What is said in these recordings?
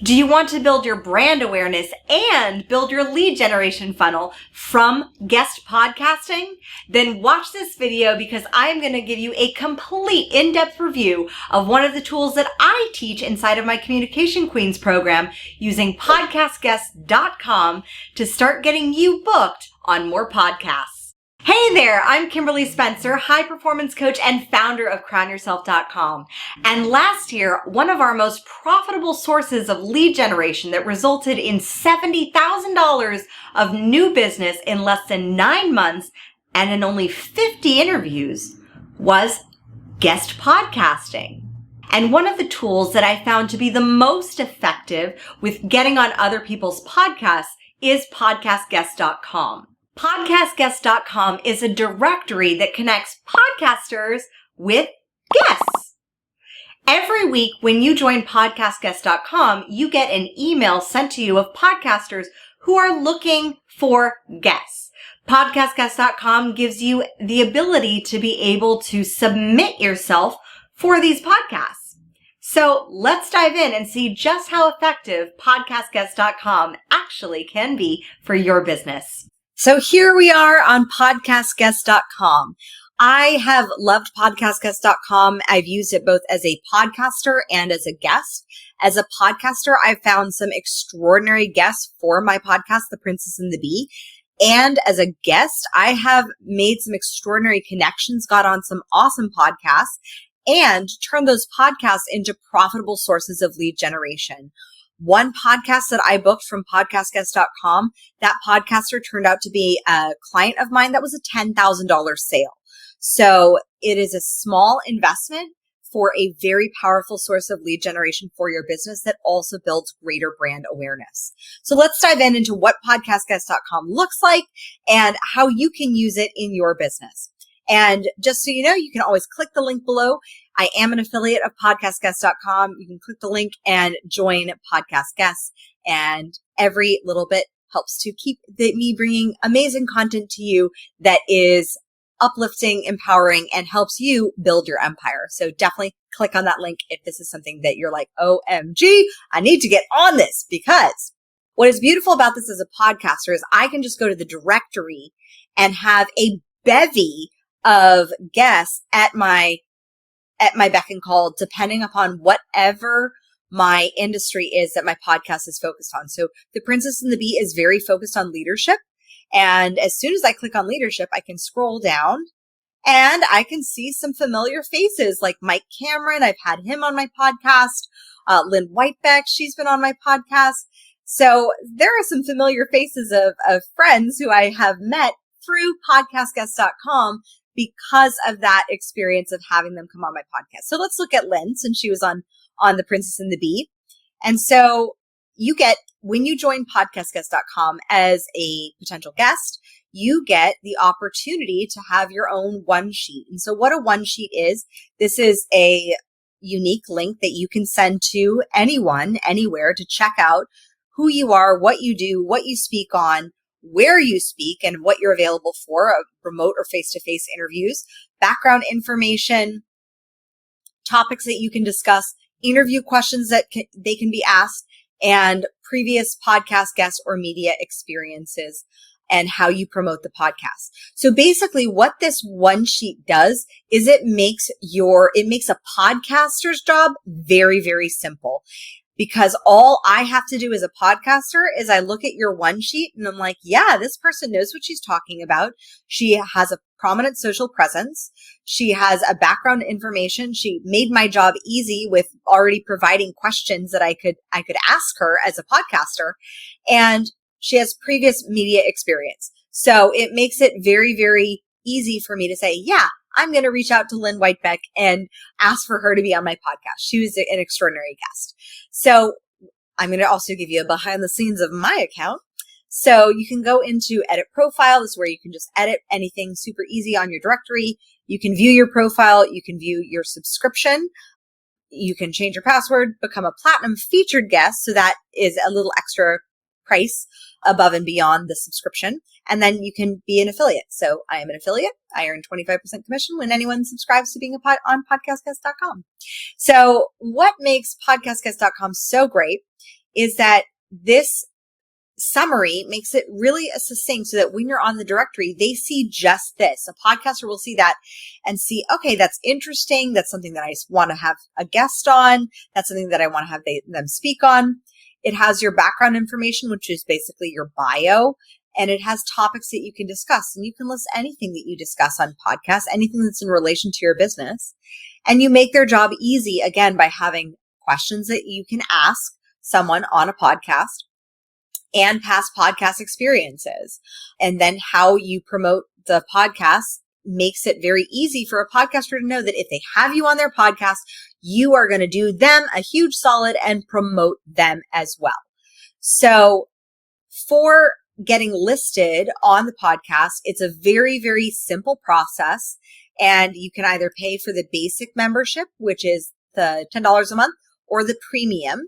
Do you want to build your brand awareness and build your lead generation funnel from guest podcasting? Then watch this video because I am going to give you a complete in-depth review of one of the tools that I teach inside of my Communication Queens program using podcastguest.com to start getting you booked on more podcasts. Hey there, I'm Kimberly Spencer, high performance coach and founder of crownyourself.com. And last year, one of our most profitable sources of lead generation that resulted in $70,000 of new business in less than 9 months and in only 50 interviews was guest podcasting. And one of the tools that I found to be the most effective with getting on other people's podcasts is podcastguest.com. Podcastguest.com is a directory that connects podcasters with guests. Every week when you join podcastguest.com, you get an email sent to you of podcasters who are looking for guests. Podcastguest.com gives you the ability to be able to submit yourself for these podcasts. So let's dive in and see just how effective podcastguest.com actually can be for your business. So here we are on podcastguest.com. I have loved podcastguest.com. I've used it both as a podcaster and as a guest. As a podcaster, I've found some extraordinary guests for my podcast, The Princess and the Bee. And as a guest, I have made some extraordinary connections, got on some awesome podcasts, and turned those podcasts into profitable sources of lead generation. One podcast that I booked from podcastguest.com, that podcaster turned out to be a client of mine that was a $10,000 sale. So it is a small investment for a very powerful source of lead generation for your business that also builds greater brand awareness. So let's dive into what podcastguest.com looks like and how you can use it in your business. And just so you know, you can always click the link below. I am an affiliate of podcastguest.com. You can click the link and join Podcast Guests. And every little bit helps to keep me bringing amazing content to you that is uplifting, empowering, and helps you build your empire. So definitely click on that link if this is something that you're like, OMG, I need to get on this. Because what is beautiful about this as a podcaster is I can just go to the directory and have a bevy of guests at my beck and call, depending upon whatever my industry is that my podcast is focused on. So The Princess and the Bee is very focused on leadership. And as soon as I click on leadership, I can scroll down and I can see some familiar faces like Mike Cameron. I've had him on my podcast. Lynn Whitebeck, she's been on my podcast. So there are some familiar faces of friends who I have met through podcastguest.com because of that experience of having them come on my podcast. So let's look at Lynn, since she was on The Princess and the Bee. And so you get, when you join podcastguest.com as a potential guest, you get the opportunity to have your own one sheet. And so what a one sheet is, this is a unique link that you can send to anyone, anywhere, to check out who you are, what you do, what you speak on, where you speak, and what you're available for, remote or face-to-face interviews, background information, topics that you can discuss, interview questions that they can be asked, and previous podcast guests or media experiences and how you promote the podcast. So basically what this one sheet does is it makes a podcaster's job very, very simple. Because all I have to do as a podcaster is I look at your one sheet and I'm like, yeah, this person knows what she's talking about. She has a prominent social presence. She has a background information. She made my job easy with already providing questions that I could ask her as a podcaster. And she has previous media experience. So it makes it very, very easy for me to say, yeah, I'm going to reach out to Lynn Whitebeck and ask for her to be on my podcast. She was an extraordinary guest. So I'm going to also give you a behind the scenes of my account. So you can go into edit profile. This is where you can just edit anything super easy on your directory. You can view your profile. You can view your subscription. You can change your password, become a platinum featured guest. So that is a little extra price above and beyond the subscription. And then you can be an affiliate. So I am an affiliate. I earn 25% commission when anyone subscribes to being on podcastguest.com. So what makes podcastguest.com so great is that this summary makes it really succinct so that when you're on the directory, they see just this. A podcaster will see that and see, okay, that's interesting. That's something that I want to have a guest on. That's something that I want to have them speak on. It has your background information, which is basically your bio, and it has topics that you can discuss. And you can list anything that you discuss on podcasts, anything that's in relation to your business. And you make their job easy, again, by having questions that you can ask someone on a podcast and past podcast experiences. And then how you promote the podcast makes it very easy for a podcaster to know that if they have you on their podcast, you are going to do them a huge solid and promote them as well. So for getting listed on the podcast, it's a very, very simple process. And you can either pay for the basic membership, which is the $10 a month, or the premium.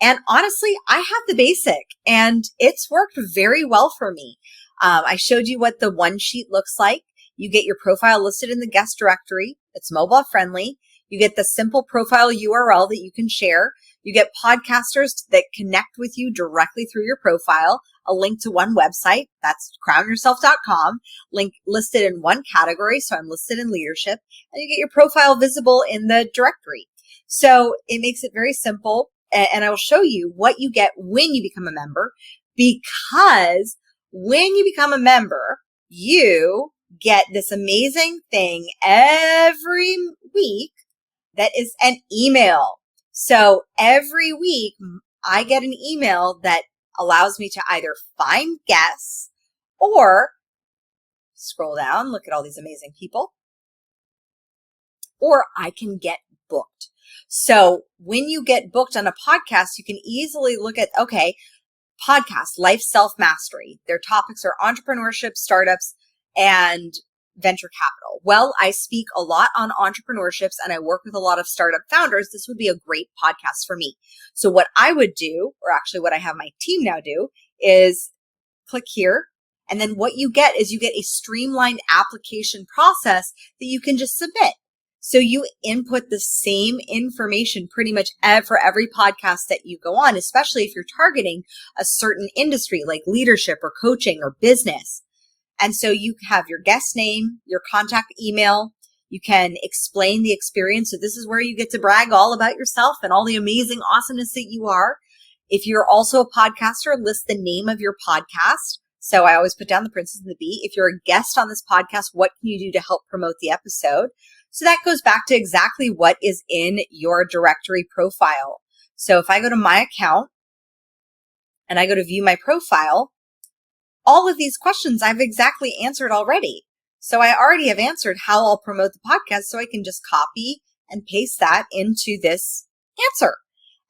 And honestly, I have the basic and it's worked very well for me. I showed you what the one sheet looks like. You get your profile listed in the guest directory. It's mobile friendly. You get the simple profile URL that you can share. You get podcasters that connect with you directly through your profile, a link to one website. That's crownyourself.com, link listed in one category. So I'm listed in leadership, and you get your profile visible in the directory. So it makes it very simple. And I will show you what you get when you become a member, because when you become a member, you get this amazing thing every week that is an email. So every week I get an email that allows me to either find guests or scroll down, look at all these amazing people, or I can get booked. So when you get booked on a podcast, you can easily look at, okay, podcast, life self-mastery. Their topics are entrepreneurship, startups, and venture capital. Well, I speak a lot on entrepreneurships and I work with a lot of startup founders. This would be a great podcast for me. So what I would do, or actually what I have my team now do, is click here. And then what you get is you get a streamlined application process that you can just submit. So you input the same information pretty much for every podcast that you go on, especially if you're targeting a certain industry like leadership or coaching or business. And so you have your guest name, your contact email. You can explain the experience. So this is where you get to brag all about yourself and all the amazing awesomeness that you are. If you're also a podcaster, list the name of your podcast. So I always put down The Princess and the Bee. If you're a guest on this podcast, what can you do to help promote the episode? So that goes back to exactly what is in your directory profile. So if I go to my account and I go to view my profile, all of these questions I've exactly answered already. So I already have answered how I'll promote the podcast. So I can just copy and paste that into this answer.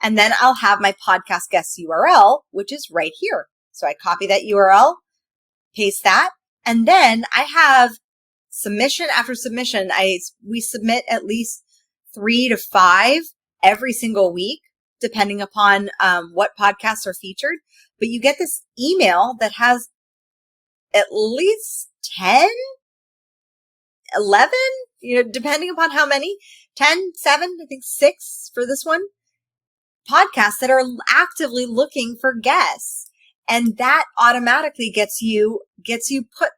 And then I'll have my podcast guest URL, which is right here. So I copy that URL, paste that, and then I have submission after submission. We submit at least 3 to 5 every single week, depending upon what podcasts are featured. But you get this email that has at least 10, 11, depending upon how many, 10, 7, I think 6 for this one, podcasts that are actively looking for guests. And that automatically gets you put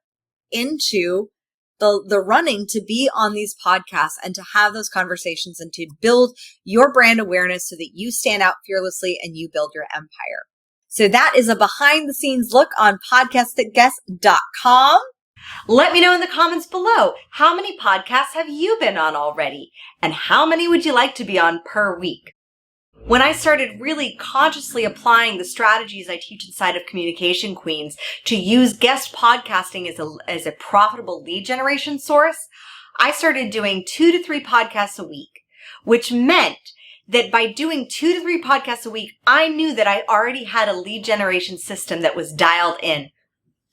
into the running to be on these podcasts and to have those conversations and to build your brand awareness so that you stand out fearlessly and you build your empire. So that is a behind the scenes look on podcastguest.com. Let me know in the comments below, how many podcasts have you been on already? And how many would you like to be on per week? When I started really consciously applying the strategies I teach inside of Communication Queens to use guest podcasting as a profitable lead generation source, I started doing 2 to 3 podcasts a week, which meant that by doing 2 to 3 podcasts a week, I knew that I already had a lead generation system that was dialed in.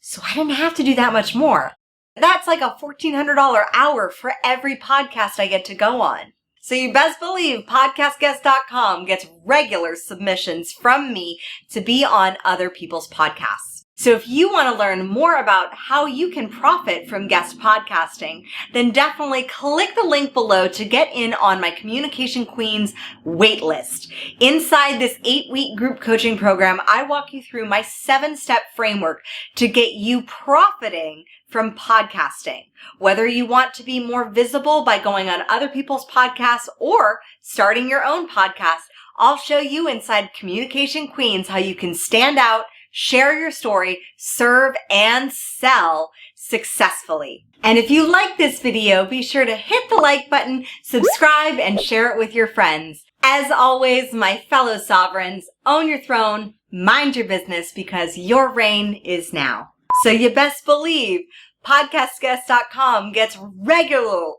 So I didn't have to do that much more. That's like a $1,400 hour for every podcast I get to go on. So you best believe podcastguest.com gets regular submissions from me to be on other people's podcasts. So if you want to learn more about how you can profit from guest podcasting, then definitely click the link below to get in on my Communication Queens waitlist. Inside this 8-week group coaching program, I walk you through my 7-step framework to get you profiting from podcasting. Whether you want to be more visible by going on other people's podcasts or starting your own podcast, I'll show you inside Communication Queens how you can stand out, share your story, serve, and sell successfully. And if you like this video, be sure to hit the like button, subscribe, and share it with your friends. As always, my fellow sovereigns, own your throne, mind your business, because your reign is now. So you best believe podcastguest.com gets regular.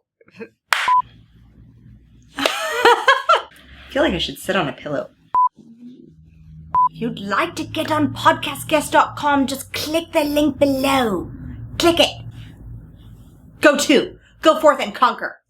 I feel like I should sit on a pillow. If you'd like to get on podcastguest.com, just click the link below. Click it. Go forth and conquer.